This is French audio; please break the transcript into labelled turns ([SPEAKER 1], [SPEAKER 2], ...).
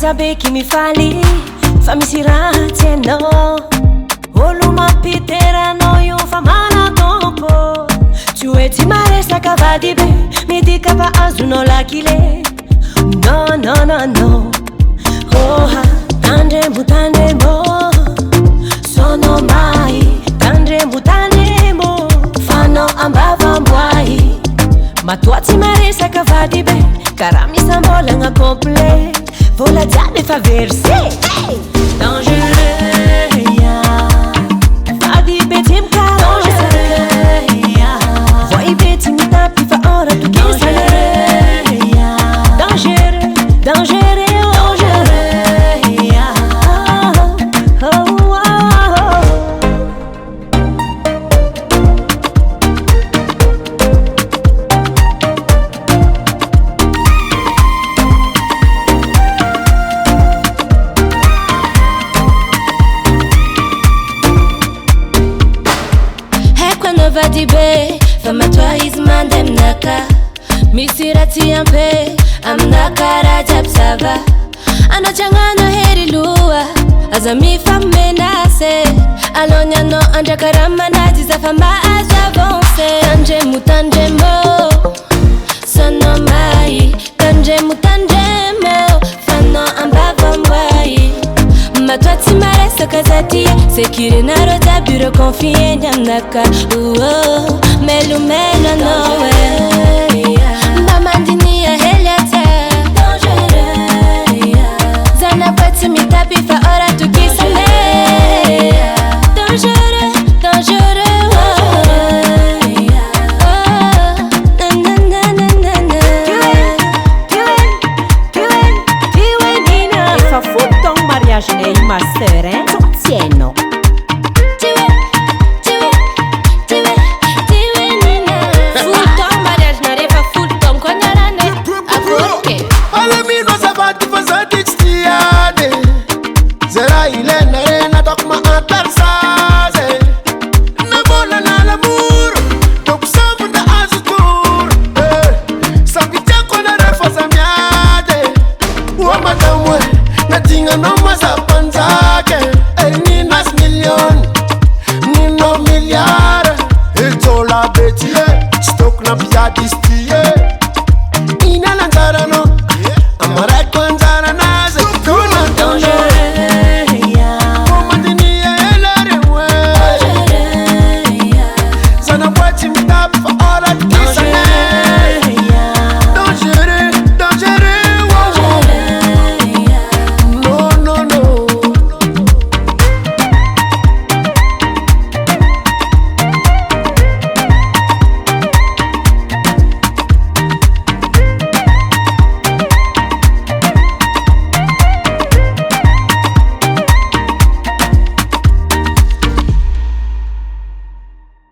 [SPEAKER 1] sabe que me fale fa misy raha tsy hainao olo mampiteranao io fa manatompo tsy hoe tsy maresaka vady be midika fa azonao lakile no no no no oha tandremo tandremo sono mai tandremo tandremo fanao ambavamboahy matoa tsy maresaka vady be karaha misambolagna complet vola jiaby efa verse dangereux vady be ty mikarosaka voy be ty mitapy fa ora tokisana dangereux dangereux vady be fa matoa izy mande aminaka misy raha tsy ampy aminaka raha jiaby sava anao tsy agnano hery loha aza mifamenase alony anao andraka raha manazy za fa mba azo avance tandremo tandremo sono mai tandremo tandremo fanao ambavamboahy matoa tsy maresaka zaty sekirenareo jiaby reo confieny aminaka melo melo anao